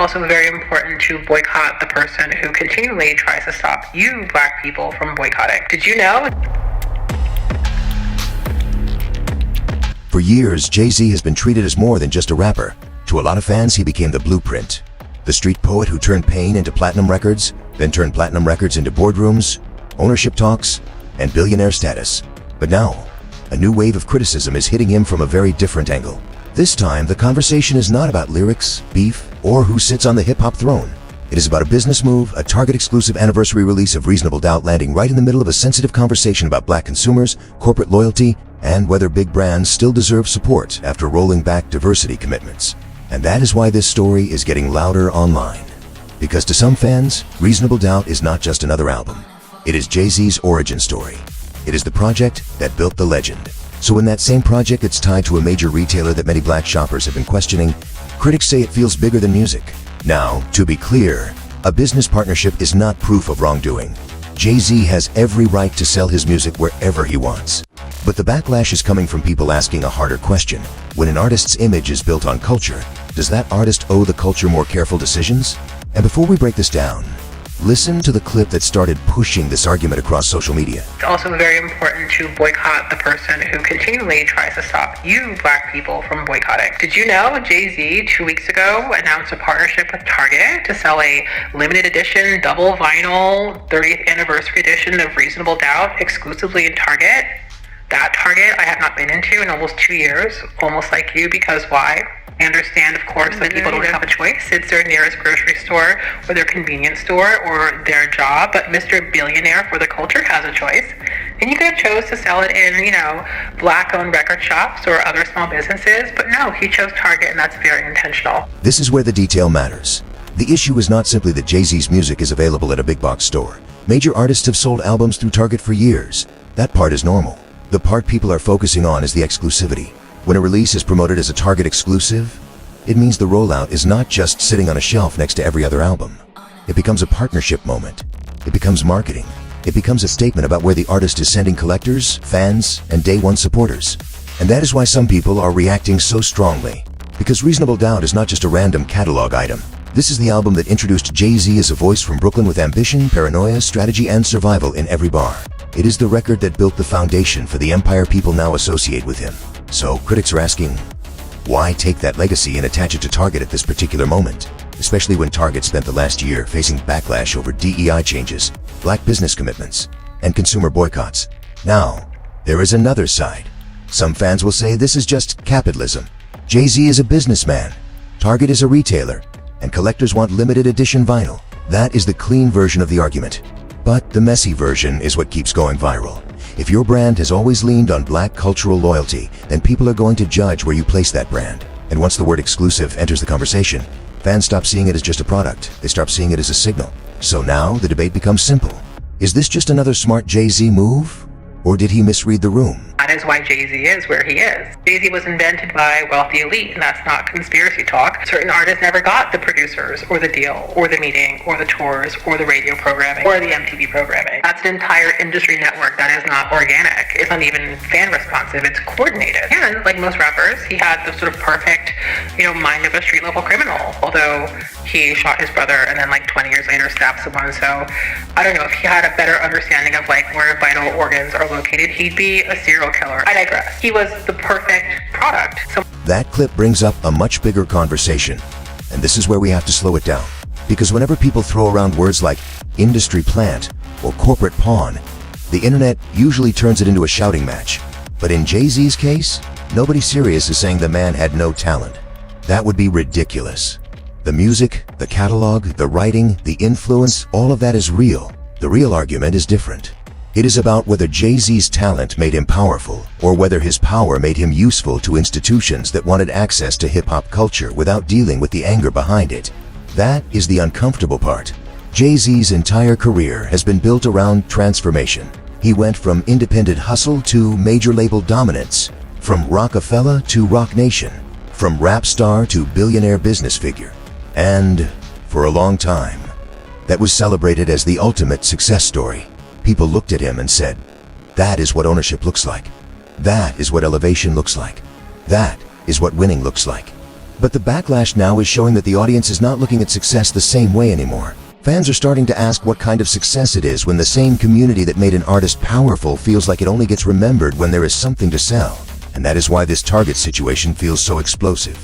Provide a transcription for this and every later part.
also very important to boycott the person who continually tries to stop you Black people from boycotting. Did you know? For years, Jay-Z has been treated as more than just a rapper. To a lot of fans, he became the blueprint. The street poet who turned pain into platinum records, then turned platinum records into boardrooms, ownership talks, and billionaire status. But now, a new wave of criticism is hitting him from a very different angle. This time, the conversation is not about lyrics, beef, or who sits on the hip-hop throne. It is about a business move, a Target-exclusive anniversary release of Reasonable Doubt landing right in the middle of a sensitive conversation about Black consumers, corporate loyalty, and whether big brands still deserve support after rolling back diversity commitments. And that is why this story is getting louder online. Because to some fans, Reasonable Doubt is not just another album. It is Jay-Z's origin story. It is the project that built the legend. So when that same project gets tied to a major retailer that many Black shoppers have been questioning, critics say it feels bigger than music. Now, to be clear, a business partnership is not proof of wrongdoing. Jay-Z has every right to sell his music wherever he wants. But the backlash is coming from people asking a harder question. When an artist's image is built on culture, does that artist owe the culture more careful decisions? And before we break this down, listen to the clip that started pushing this argument across social media. It's also very important to boycott the person who continually tries to stop you Black people from boycotting. Did you know Jay-Z 2 weeks ago announced a partnership with Target to sell a limited edition double vinyl 30th anniversary edition of Reasonable Doubt exclusively in Target? That Target I have not been into in almost 2 years, almost like you, because why? I understand, of course, that people don't have a choice. It's their nearest grocery store or their convenience store or their job, but Mr. Billionaire for the culture has a choice. And you could have chose to sell it in, Black-owned record shops or other small businesses, but no, he chose Target, and that's very intentional. This is where the detail matters. The issue is not simply that Jay-Z's music is available at a big box store. Major artists have sold albums through Target for years. That part is normal. The part people are focusing on is the exclusivity. When a release is promoted as a Target exclusive, it means the rollout is not just sitting on a shelf next to every other album. It becomes a partnership moment. It becomes marketing. It becomes a statement about where the artist is sending collectors, fans, and day one supporters. And that is why some people are reacting so strongly. Because Reasonable Doubt is not just a random catalog item. This is the album that introduced Jay-Z as a voice from Brooklyn with ambition, paranoia, strategy, and survival in every bar. It is the record that built the foundation for the empire people now associate with him. So critics are asking, why take that legacy and attach it to Target at this particular moment? Especially when Target spent the last year facing backlash over DEI changes, Black business commitments, and consumer boycotts. Now, there is another side. Some fans will say this is just capitalism. Jay-Z is a businessman, Target is a retailer, and collectors want limited edition vinyl. That is the clean version of the argument. But the messy version is what keeps going viral. If your brand has always leaned on Black cultural loyalty, then people are going to judge where you place that brand. And once the word exclusive enters the conversation, fans stop seeing it as just a product. They start seeing it as a signal. So now the debate becomes simple. Is this just another smart Jay-Z move? Or did he misread the room? That is why Jay-Z is where he is. Jay-Z was invented by wealthy elite, and that's not conspiracy talk. Certain artists never got the producers, or the deal, or the meeting, or the tours, or the radio programming, or the MTV programming. That's an entire industry network that is not organic. It's not even fan responsive, it's coordinated. And like most rappers, he had the sort of perfect, mind of a street level criminal. Although he shot his brother and then 20 years later stabbed someone. So I don't know, if he had a better understanding of where vital organs are located, he'd be a serial killer. I digress. He was the perfect product. That clip brings up a much bigger conversation. And this is where we have to slow it down. Because whenever people throw around words like industry plant or corporate pawn, the internet usually turns it into a shouting match. But in Jay-Z's case, nobody serious is saying the man had no talent. That would be ridiculous. The music, the catalog, the writing, the influence, all of that is real. The real argument is different. It is about whether Jay-Z's talent made him powerful, or whether his power made him useful to institutions that wanted access to hip-hop culture without dealing with the anger behind it. That is the uncomfortable part. Jay-Z's entire career has been built around transformation. He went from independent hustle to major label dominance, from Rockefeller to Roc Nation, from rap star to billionaire business figure. And, for a long time, that was celebrated as the ultimate success story. People looked at him and said, that is what ownership looks like. That is what elevation looks like. That is what winning looks like. But the backlash now is showing that the audience is not looking at success the same way anymore. Fans are starting to ask what kind of success it is when the same community that made an artist powerful feels like it only gets remembered when there is something to sell. And that is why this Target situation feels so explosive.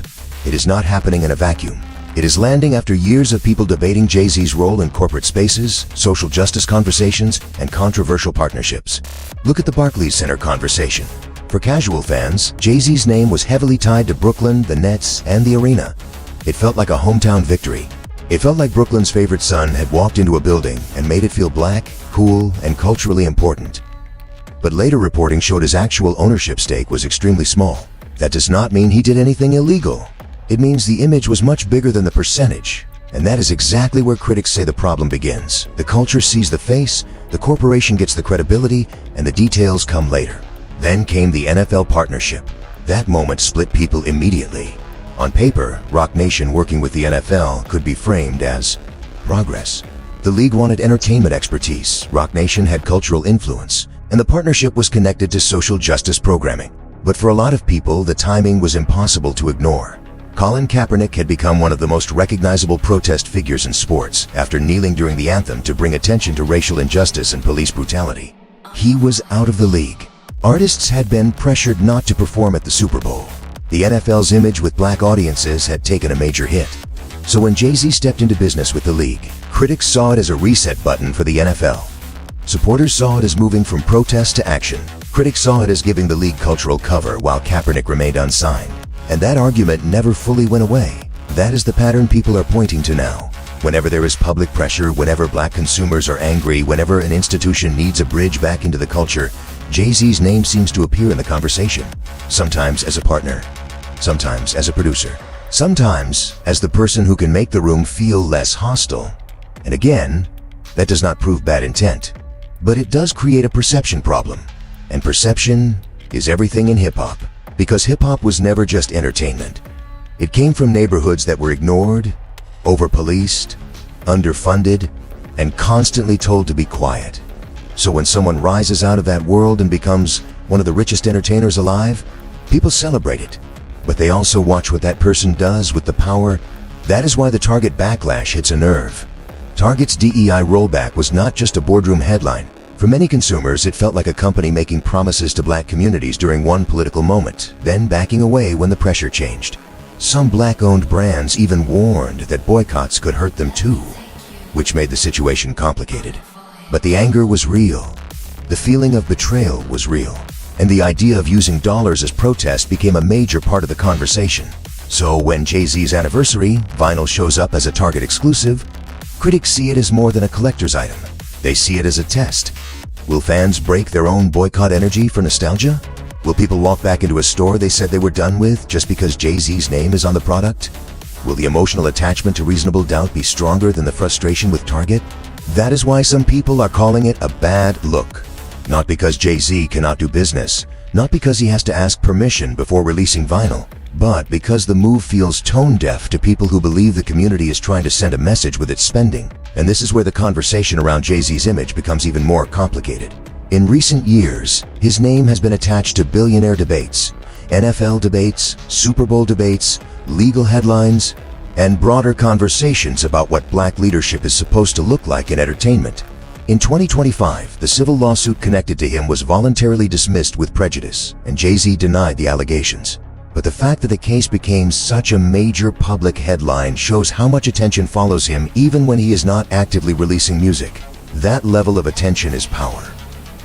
It is not happening in a vacuum. It is landing after years of people debating Jay-Z's role in corporate spaces, social justice conversations, and controversial partnerships. Look at the Barclays Center conversation. For casual fans, Jay-Z's name was heavily tied to Brooklyn, the Nets, and the arena. It felt like a hometown victory. It felt like Brooklyn's favorite son had walked into a building and made it feel black, cool, and culturally important. But later reporting showed his actual ownership stake was extremely small. That does not mean he did anything illegal. It means the image was much bigger than the percentage. And that is exactly where critics say the problem begins. The culture sees the face, the corporation gets the credibility, and the details come later. Then came the NFL partnership. That moment split people immediately. On paper, Roc Nation working with the NFL could be framed as progress. The league wanted entertainment expertise, Roc Nation had cultural influence, and the partnership was connected to social justice programming. But for a lot of people, the timing was impossible to ignore. Colin Kaepernick had become one of the most recognizable protest figures in sports after kneeling during the anthem to bring attention to racial injustice and police brutality. He was out of the league. Artists had been pressured not to perform at the Super Bowl. The NFL's image with black audiences had taken a major hit. So when Jay-Z stepped into business with the league, critics saw it as a reset button for the NFL. Supporters saw it as moving from protest to action. Critics saw it as giving the league cultural cover while Kaepernick remained unsigned. And that argument never fully went away. That is the pattern people are pointing to now. Whenever there is public pressure, whenever black consumers are angry, whenever an institution needs a bridge back into the culture, Jay-Z's name seems to appear in the conversation. Sometimes as a partner, sometimes as a producer, sometimes as the person who can make the room feel less hostile. And again, that does not prove bad intent, but it does create a perception problem. And perception is everything in hip-hop. Because hip-hop was never just entertainment. It came from neighborhoods that were ignored, over-policed, underfunded, and constantly told to be quiet. So when someone rises out of that world and becomes one of the richest entertainers alive, people celebrate it. But they also watch what that person does with the power. That is why the Target backlash hits a nerve. Target's DEI rollback was not just a boardroom headline. For many consumers, it felt like a company making promises to black communities during one political moment, then backing away when the pressure changed. Some black-owned brands even warned that boycotts could hurt them too, which made the situation complicated. But the anger was real. The feeling of betrayal was real. And the idea of using dollars as protest became a major part of the conversation. So when Jay-Z's anniversary vinyl shows up as a Target exclusive, critics see it as more than a collector's item. They see it as a test. Will fans break their own boycott energy for nostalgia? Will people walk back into a store they said they were done with just because Jay-Z's name is on the product? Will the emotional attachment to Reasonable Doubt be stronger than the frustration with Target? That is why some people are calling it a bad look. Not because Jay-Z cannot do business, not because he has to ask permission before releasing vinyl, but because the move feels tone-deaf to people who believe the community is trying to send a message with its spending. And this is where the conversation around Jay-Z's image becomes even more complicated. In recent years, his name has been attached to billionaire debates, NFL debates, Super Bowl debates, legal headlines, and broader conversations about what black leadership is supposed to look like in entertainment. In 2025, the civil lawsuit connected to him was voluntarily dismissed with prejudice, and Jay-Z denied the allegations. But the fact that the case became such a major public headline shows how much attention follows him even when he is not actively releasing music. That level of attention is power.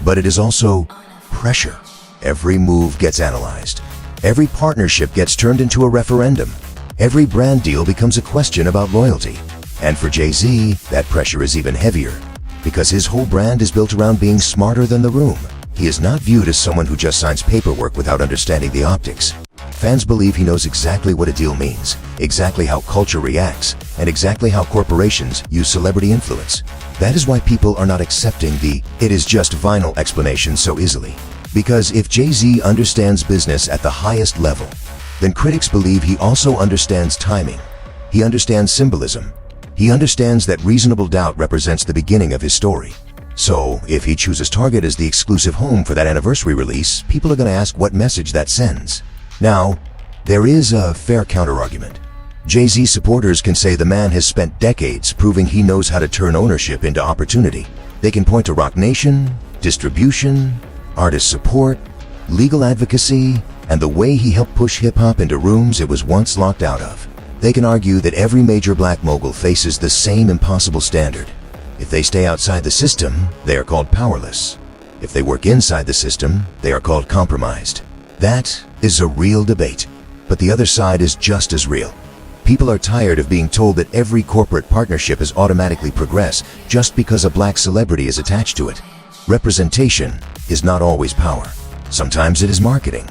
But it is also pressure. Every move gets analyzed. Every partnership gets turned into a referendum. Every brand deal becomes a question about loyalty. And for Jay-Z, that pressure is even heavier, because his whole brand is built around being smarter than the room. He is not viewed as someone who just signs paperwork without understanding the optics. Fans believe he knows exactly what a deal means, exactly how culture reacts, and exactly how corporations use celebrity influence. That is why people are not accepting the "it is just vinyl" explanation so easily. Because if Jay-Z understands business at the highest level, then critics believe he also understands timing. He understands symbolism. He understands that Reasonable Doubt represents the beginning of his story. So, if he chooses Target as the exclusive home for that anniversary release, people are going to ask what message that sends. Now, There is a fair counterargument. Jay-Z supporters can say the man has spent decades proving he knows how to turn ownership into opportunity. They can point to Roc Nation, distribution, artist support, legal advocacy, and the way he helped push hip-hop into rooms it was once locked out of. They can argue that every major black mogul faces the same impossible standard. If they stay outside the system, they are called powerless. If they work inside the system, they are called compromised. That is a real debate, but the other side is just as real. People are tired of being told that every corporate partnership is automatically progress just because a black celebrity is attached to it. Representation is not always power. Sometimes it is marketing.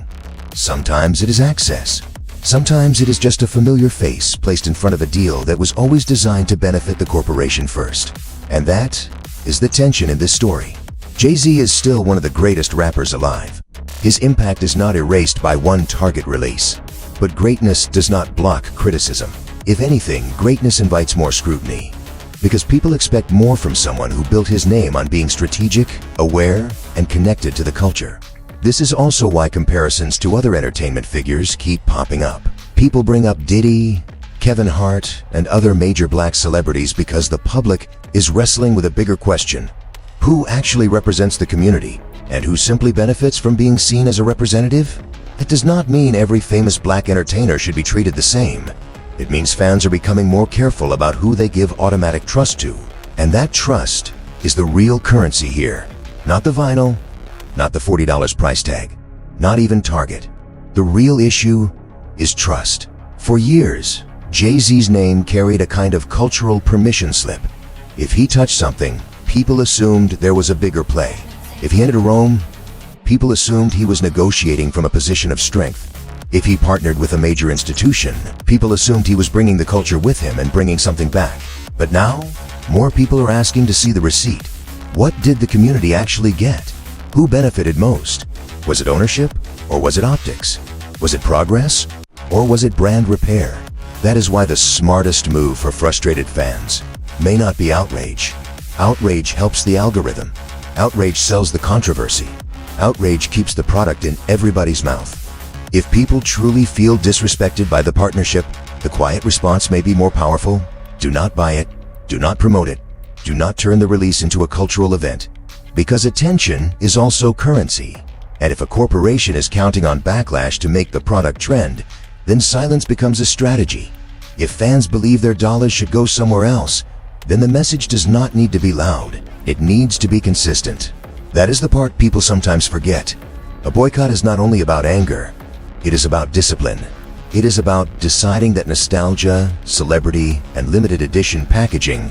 Sometimes it is access. Sometimes it is just a familiar face placed in front of a deal that was always designed to benefit the corporation first. And that is the tension in this story. Jay-Z is still one of the greatest rappers alive. His impact is not erased by one Target release. But greatness does not block criticism. If anything, greatness invites more scrutiny. Because people expect more from someone who built his name on being strategic, aware, and connected to the culture. This is also why comparisons to other entertainment figures keep popping up. People bring up Diddy, Kevin Hart, and other major black celebrities because the public is wrestling with a bigger question. Who actually represents the community, and who simply benefits from being seen as a representative? It does not mean every famous black entertainer should be treated the same. It means fans are becoming more careful about who they give automatic trust to. And that trust is the real currency here. Not the vinyl, not the $40 price tag, not even Target. The real issue is trust. For years, Jay-Z's name carried a kind of cultural permission slip. If he touched something, people assumed there was a bigger play. If he entered a room, people assumed he was negotiating from a position of strength. If he partnered with a major institution, people assumed he was bringing the culture with him and bringing something back. But now, more people are asking to see the receipt. What did the community actually get? Who benefited most? Was it ownership? Or was it optics? Was it progress? Or was it brand repair? That is why the smartest move for frustrated fans may not be outrage. Outrage helps the algorithm. Outrage sells the controversy. Outrage keeps the product in everybody's mouth. If people truly feel disrespected by the partnership, the quiet response may be more powerful. Do not buy it. Do not promote it. Do not turn the release into a cultural event. Because attention is also currency. And if a corporation is counting on backlash to make the product trend, then silence becomes a strategy. If fans believe their dollars should go somewhere else, then the message does not need to be loud. It needs to be consistent. That is the part people sometimes forget. A boycott is not only about anger, it is about discipline. It is about deciding that nostalgia, celebrity, and limited edition packaging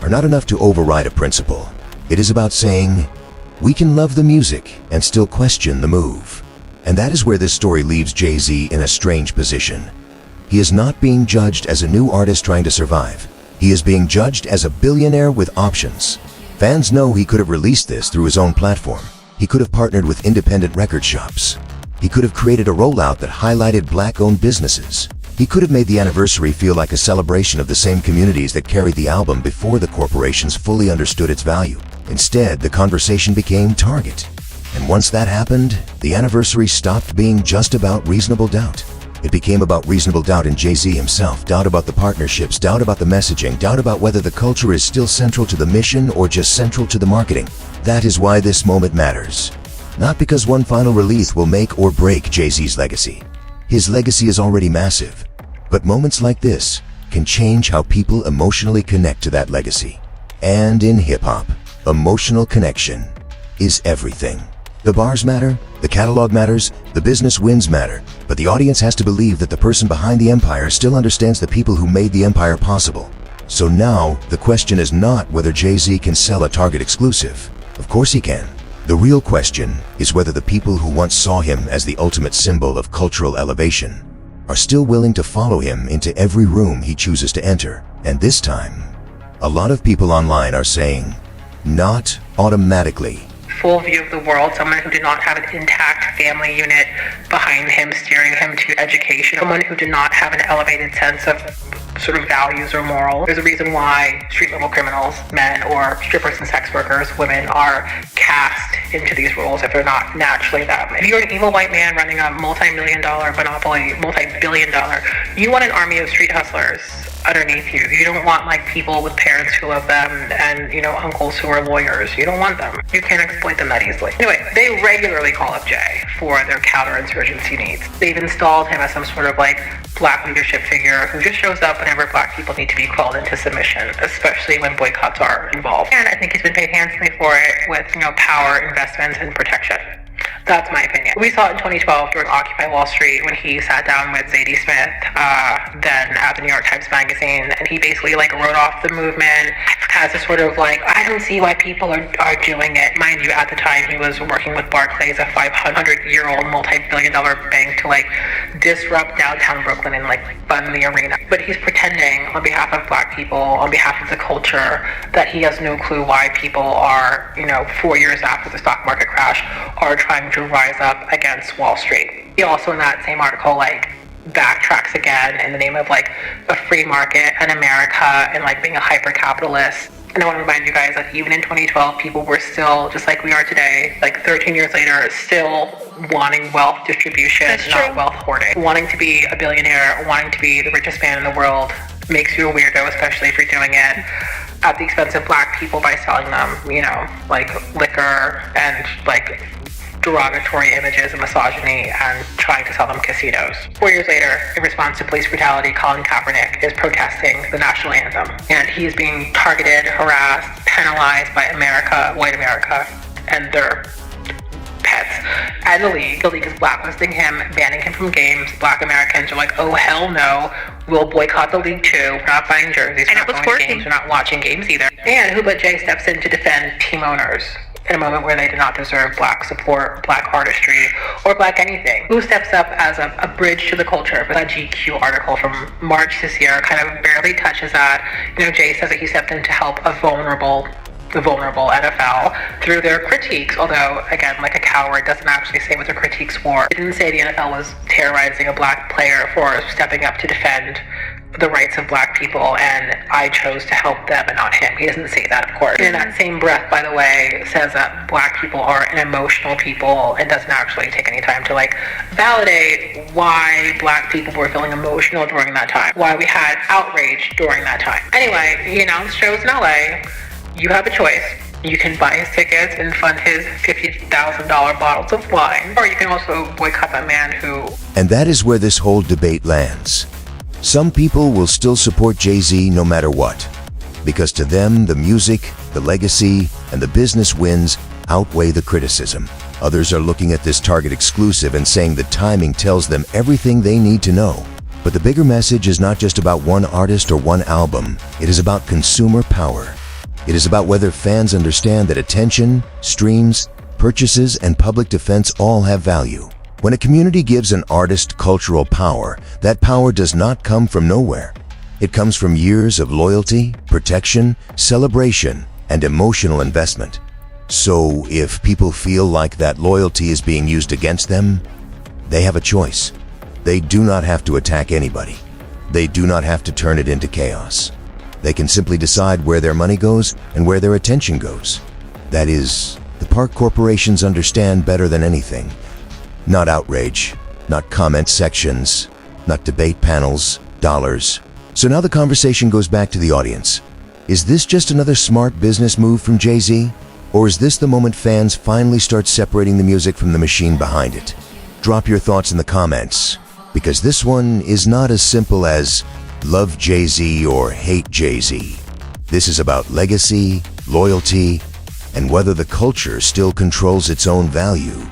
are not enough to override a principle. It is about saying, we can love the music and still question the move. And that is where this story leaves Jay-Z in a strange position. He is not being judged as a new artist trying to survive. He is being judged as a billionaire with options. Fans know he could have released this through his own platform. He could have partnered with independent record shops. He could have created a rollout that highlighted black-owned businesses. He could have made the anniversary feel like a celebration of the same communities that carried the album before the corporations fully understood its value. Instead, the conversation became Target. And once that happened, the anniversary stopped being just about reasonable doubt. It became about reasonable doubt in Jay-Z himself, doubt about the partnerships, doubt about the messaging, doubt about whether the culture is still central to the mission or just central to the marketing. That is why this moment matters. Not because one final release will make or break Jay-Z's legacy. His legacy is already massive. But moments like this can change how people emotionally connect to that legacy. And in hip-hop, emotional connection is everything. The bars matter, the catalog matters, the business wins matter, but the audience has to believe that the person behind the empire still understands the people who made the empire possible. So now, the question is not whether Jay-Z can sell a Target exclusive. Of course he can. The real question is whether the people who once saw him as the ultimate symbol of cultural elevation are still willing to follow him into every room he chooses to enter. And this time, a lot of people online are saying, not automatically. full view of the world, someone who did not have an intact family unit behind him, steering him to education, someone who did not have an elevated sense of sort of values or morals. There's a reason why street-level criminals, men or strippers and sex workers, women, are cast into these roles if they're not naturally them. If you're an evil white man running a multi-million-dollar monopoly, multi-billion-dollar, you want an army of street hustlers underneath you. You don't want like people with parents who love them and, you know, uncles who are lawyers. You don't want them. You can't exploit them that easily. Anyway, they regularly call up Jay for their counterinsurgency needs. They've installed him as some sort of like black leadership figure who just shows up whenever black people need to be called into submission, especially when boycotts are involved. And I think he's been paid handsomely for it with, you know, power, investments, and protection. That's my opinion. We saw it in 2012 during Occupy Wall Street when he sat down with Zadie Smith, then at the New York Times Magazine, and he basically like wrote off the movement as a sort of like, I don't see why people are doing it. Mind you, at the time he was working with Barclays, a 500-year-old multi-billion-dollar bank, to like disrupt downtown Brooklyn and like fund the arena. But he's pretending on behalf of black people, on behalf of the culture, that he has no clue why people are, you know, 4 years after the stock market crash, are trying to rise up against Wall Street. He also, in that same article, like backtracks again in the name of like a free market and America and like being a hyper-capitalist. And I want to remind you guys that even in 2012, people were still, just like we are today, like 13 years later, still wanting wealth distribution, not wealth hoarding. Wanting to be a billionaire, wanting to be the richest man in the world makes you a weirdo, especially if you're doing it at the expense of black people by selling them, you know, like liquor and like derogatory images and misogyny and trying to sell them casinos. 4 years later, in response to police brutality, Colin Kaepernick is protesting the national anthem. And he's being targeted, harassed, penalized by America, white America, and their pets. And the league is blacklisting him, banning him from games. Black Americans are like, oh hell no, we'll boycott the league too. We're not buying jerseys, we're not going to games, we're not watching games either. And who but Jay steps in to defend team owners in a moment where they do not deserve black support, black artistry, or black anything. Who steps up as a bridge to the culture? But that GQ article from March this year kind of barely touches that. You know, Jay says that he stepped in to help the vulnerable NFL through their critiques, although, again, like a coward, doesn't actually say what their critiques were. It didn't say the NFL was terrorizing a black player for stepping up to defend the rights of black people, and I chose to help them and not him. He doesn't say that, of course. In that same breath, by the way, says that black people are an emotional people and doesn't actually take any time to like validate why black people were feeling emotional during that time, why we had outrage during that time. Anyway, he announced shows in LA. You have a choice. You can buy his tickets and fund his $50,000 bottles of wine, or you can also boycott that man who... And that is where this whole debate lands. Some people will still support Jay-Z no matter what, because to them, the music, the legacy, and the business wins outweigh the criticism. Others are looking at this Target exclusive and saying the timing tells them everything they need to know. But the bigger message is not just about one artist or one album. It is about consumer power. It is about whether fans understand that attention, streams, purchases, and public defense all have value. When a community gives an artist cultural power, that power does not come from nowhere. It comes from years of loyalty, protection, celebration, and emotional investment. So, if people feel like that loyalty is being used against them, they have a choice. They do not have to attack anybody. They do not have to turn it into chaos. They can simply decide where their money goes and where their attention goes. That is, the park corporations understand better than anything. Not outrage, not comment sections, not debate panels, dollars. So now the conversation goes back to the audience. Is this just another smart business move from Jay-Z? Or is this the moment fans finally start separating the music from the machine behind it? Drop your thoughts in the comments, because this one is not as simple as love Jay-Z or hate Jay-Z. This is about legacy, loyalty, and whether the culture still controls its own value.